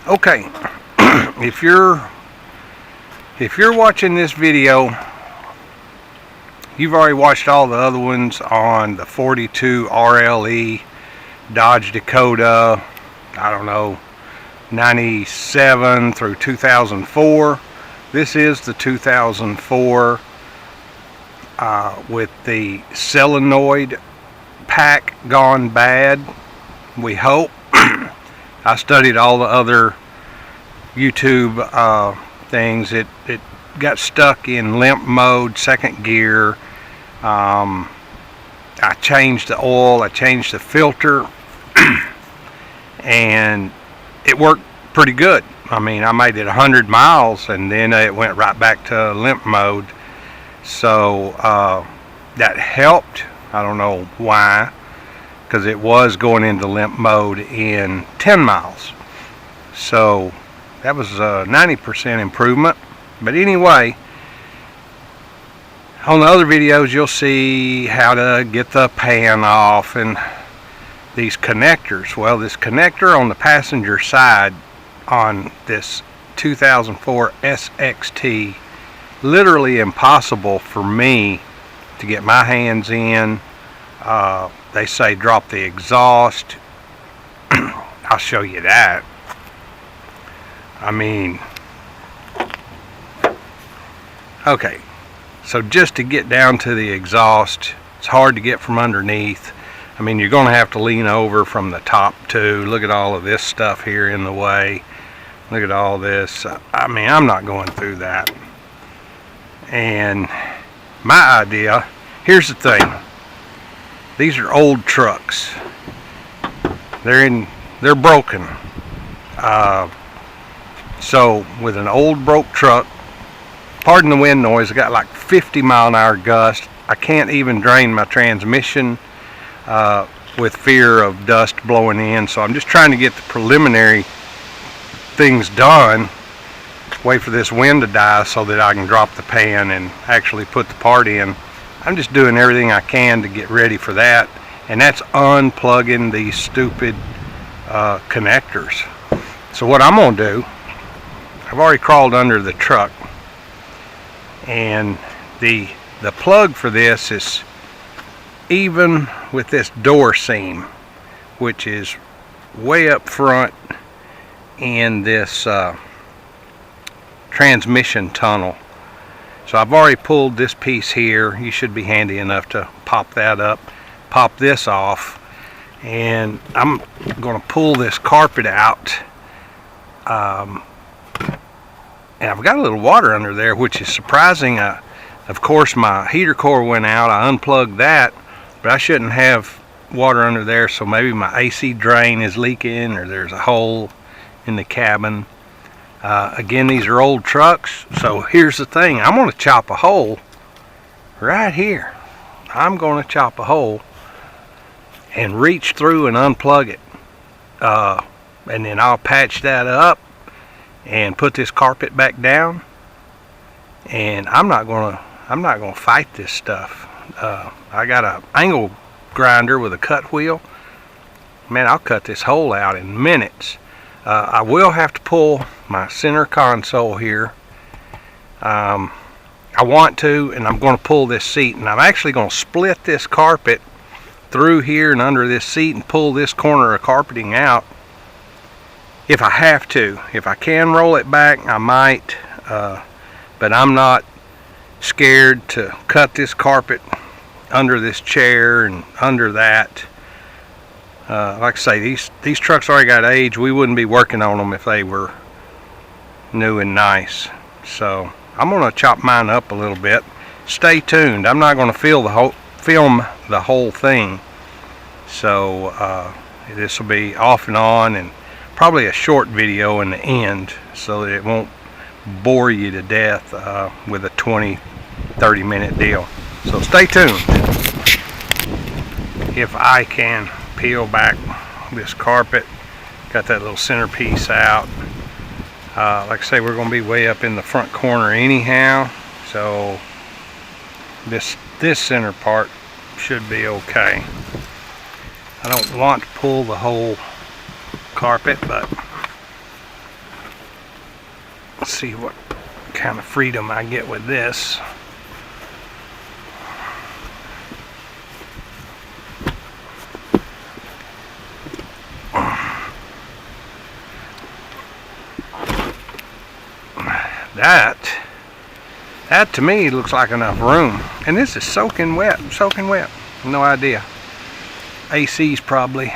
Okay, if you're watching this video, you've already watched all the other ones on the 42 RLE Dodge Dakota, I don't know, 97 through 2004. This is the 2004 with the solenoid pack gone bad, we hope. I studied all the other YouTube things. It got stuck in limp mode, second gear. I changed the oil, I changed the filter, and it worked pretty good. I mean, I made it 100 miles and then it went right back to limp mode. So that helped. I don't know why, because it was going into limp mode in 10 miles. So that was a 90% improvement. But anyway, on the other videos you'll see how to get the pan off and these connectors. Well, this connector on the passenger side on this 2004 SXT, literally impossible for me to get my hands in. They say drop the exhaust. I'll show you that. I mean, okay, so just to get down to the exhaust, it's hard to get from underneath. I mean, you're going to have to lean over from the top too. Look at all of this stuff here in the way. Look at all this. I mean, I'm not going through that. And my idea, here's the thing. These are old trucks. They're broken. So with an old broke truck, pardon the wind noise, I got like 50 mile an hour gust. I can't even drain my transmission with fear of dust blowing in. So I'm just trying to get the preliminary things done. Wait for this wind to die so that I can drop the pan and actually put the part in. I'm just doing everything I can to get ready for that, and that's unplugging these stupid connectors. So what I'm gonna do, I've already crawled under the truck, and the plug for this is even with this door seam, which is way up front in this transmission tunnel. So I've already pulled this piece here. You should be handy enough to pop that up, pop this off, and I'm going to pull this carpet out. And I've got a little water under there, which is surprising. Of course, my heater core went out. I unplugged that, but I shouldn't have water under there, so maybe my AC drain is leaking or there's a hole in the cabin. Again, these are old trucks, so here's the thing. I'm going to chop a hole right here. I'm going to chop a hole and reach through and unplug it, and then I'll patch that up and put this carpet back down. And I'm not going to fight this stuff. I got an angle grinder with a cut wheel. Man, I'll cut this hole out in minutes. I will have to pull my center console here. I want to, and I'm going to pull this seat, and I'm actually going to split this carpet through here and under this seat and pull this corner of carpeting out if I have to. If I can roll it back, I might, but I'm not scared to cut this carpet under this chair and under that. Like I say, these trucks already got age. We wouldn't be working on them if they were new and nice. So I'm going to chop mine up a little bit. Stay tuned. I'm not going to film the whole thing. So this will be off and on, and probably a short video in the end, so that it won't bore you to death with a 20-30 minute deal. So stay tuned. If I can peel back this carpet, got that little centerpiece out. Like I say, we're going to be way up in the front corner anyhow, so this center part should be okay. I don't want to pull the whole carpet, but Let's see what kind of freedom I get with this. That to me looks like enough room. And this is soaking wet, no idea. AC's probably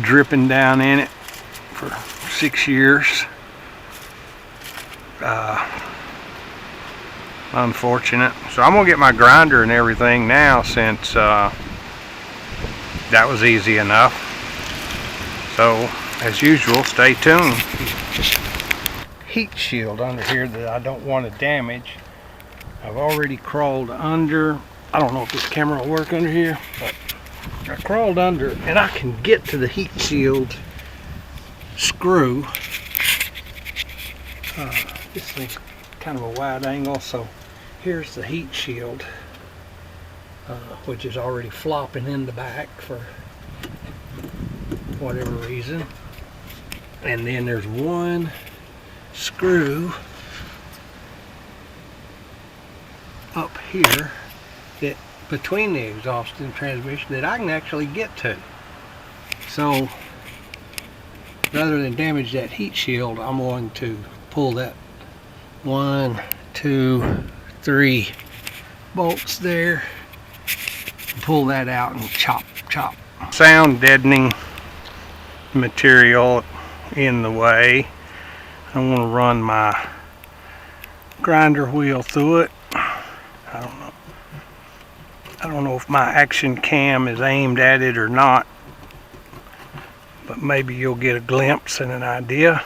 dripping down in it for 6 years. Unfortunate. So I'm gonna get my grinder and everything now, since that was easy enough. So as usual, stay tuned. Heat shield under here that I don't want to damage. I've already crawled under. I don't know if this camera will work under here, but I crawled under and I can get to the heat shield screw. This thing's kind of a wide angle, so here's the heat shield, which is already flopping in the back for whatever reason. And then there's one screw up here that between the exhaust and transmission that I can actually get to. So rather than damage that heat shield, I'm going to pull that 1, 2, 3 bolts there, pull that out and chop. Sound deadening material in the way. I want to run my grinder wheel through it. I don't know if my action cam is aimed at it or not, but maybe you'll get a glimpse and an idea.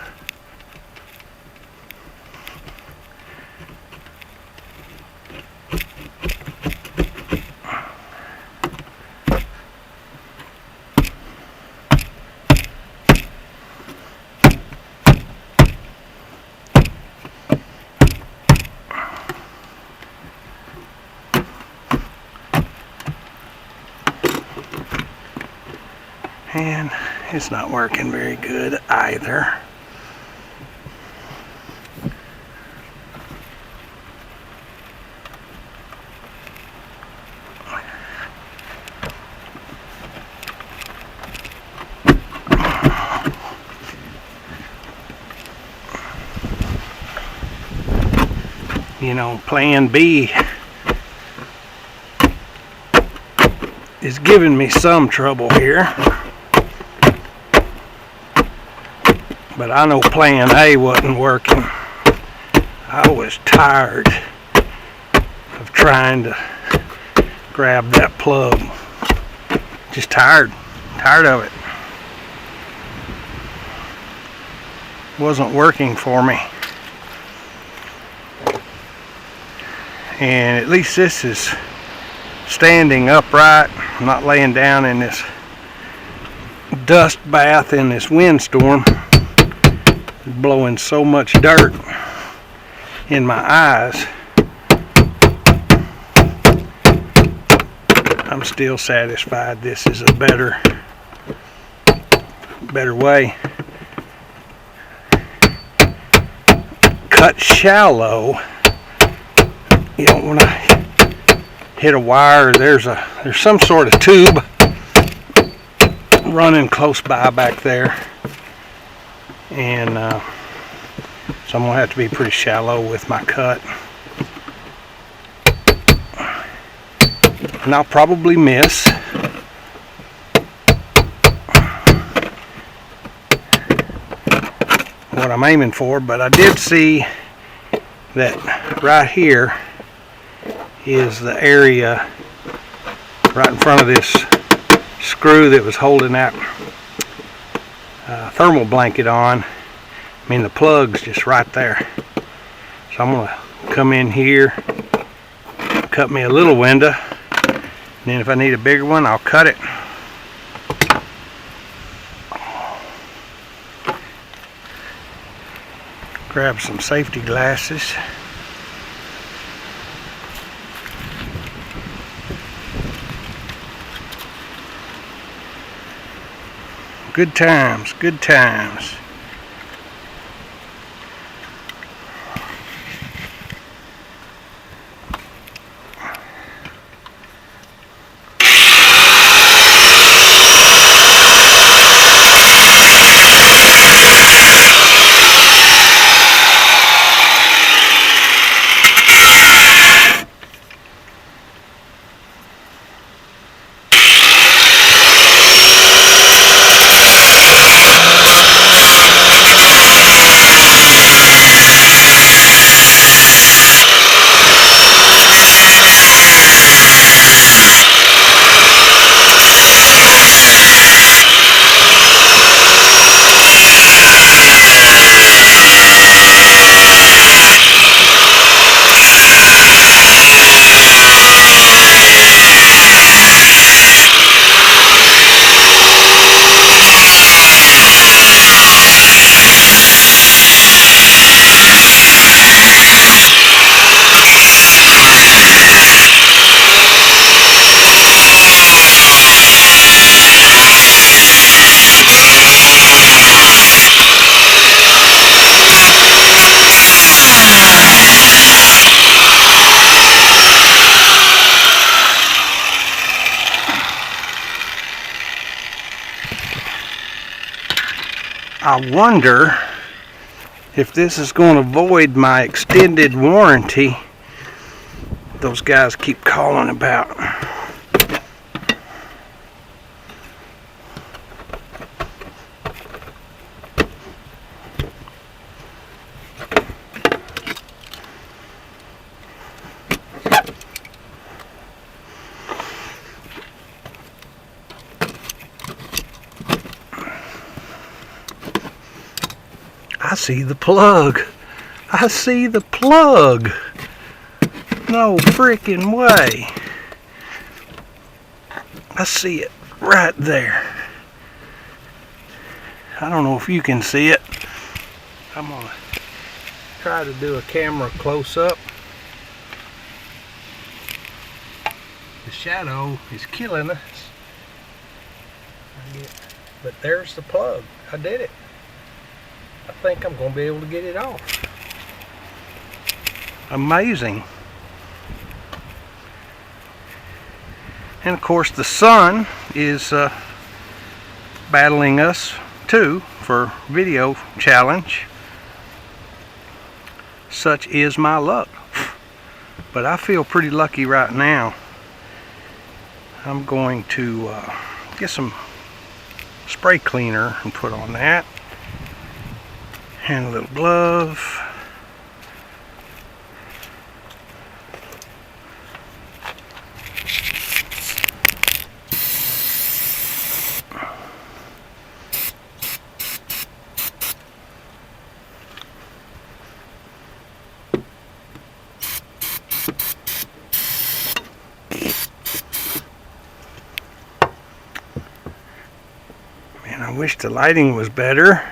And it's not working very good either. You know, plan B is giving me some trouble here. But I know plan A wasn't working. I was tired of trying to grab that plug. Just tired of it. Wasn't working for me. And at least this is standing upright. I'm not laying down in this dust bath in this windstorm. Blowing so much dirt in my eyes. I'm still satisfied this is a better way. Cut shallow. You know, when I hit a wire, there's some sort of tube running close by back there. And so I'm going to have to be pretty shallow with my cut. And I'll probably miss. What I'm aiming for, but I did see that right here is the area right in front of this screw that was holding that thermal blanket on. I mean, the plug's just right there. So I'm gonna come in here, cut me a little window, and then if I need a bigger one, I'll cut it. Grab some safety glasses. Good times, good times. I wonder if this is going to void my extended warranty those guys keep calling about. I see the plug. I see the plug. No freaking way. I see it right there. I don't know if you can see it. I'm gonna try to do a camera close-up. The shadow is killing us. But there's the plug. I did it. I think I'm going to be able to get it off. Amazing. And of course the sun is battling us too for video challenge. Such is my luck. But I feel pretty lucky right now. I'm going to get some spray cleaner and put on that. And a little glove. Man, I wish the lighting was better.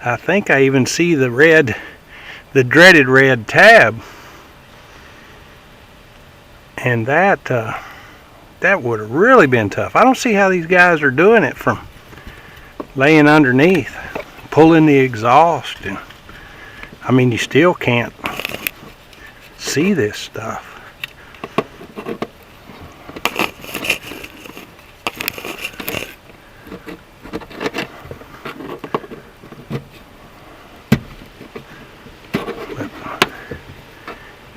I think I even see the red, the dreaded red tab. And that would have really been tough. I don't see how these guys are doing it from laying underneath, pulling the exhaust. And I mean, you still can't see this stuff.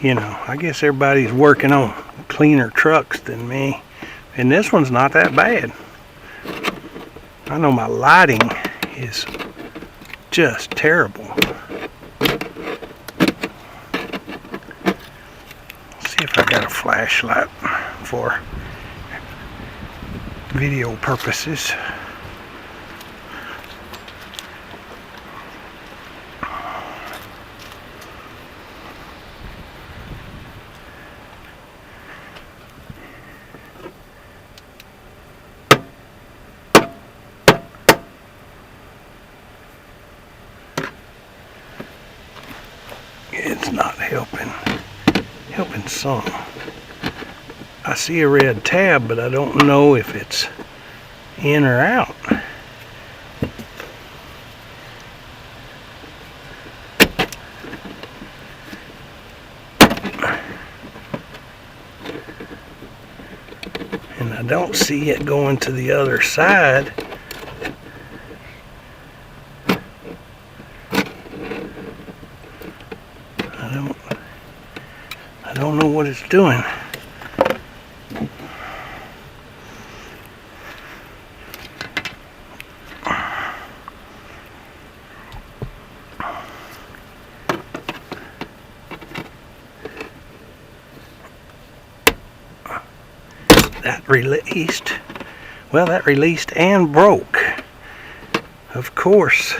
You know, I guess everybody's working on cleaner trucks than me. And this one's not that bad. I know my lighting is just terrible. Let's see if I got a flashlight for video purposes. It's not helping some. I see a red tab, but I don't know if it's in or out. And I don't see it going to the other side. I don't know what it's doing. That released. Well, that released and broke. Of course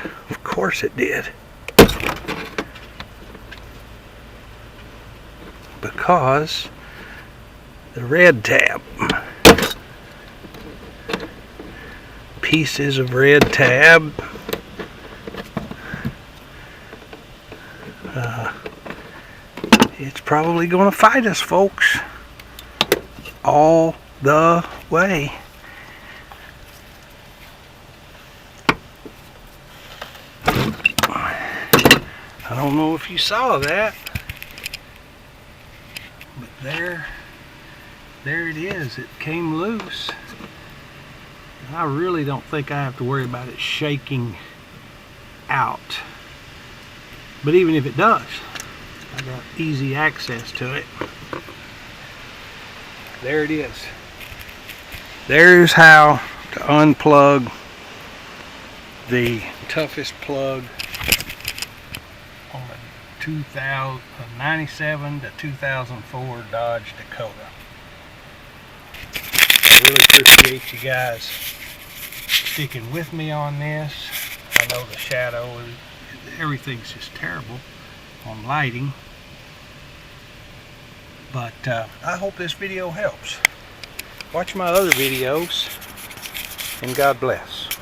it did. Because the red tab, pieces of red tab, it's probably going to fight us, folks, all the way. I don't know if you saw that. But there it is. It came loose. I really don't think I have to worry about it shaking out. But even if it does, I got easy access to it. There it is. There's how to unplug the toughest plug on a 97 to 2004 Dodge Dakota. I really appreciate you guys sticking with me on this. I know the shadow, everything's just terrible on lighting, but I hope this video helps. Watch my other videos, and God bless.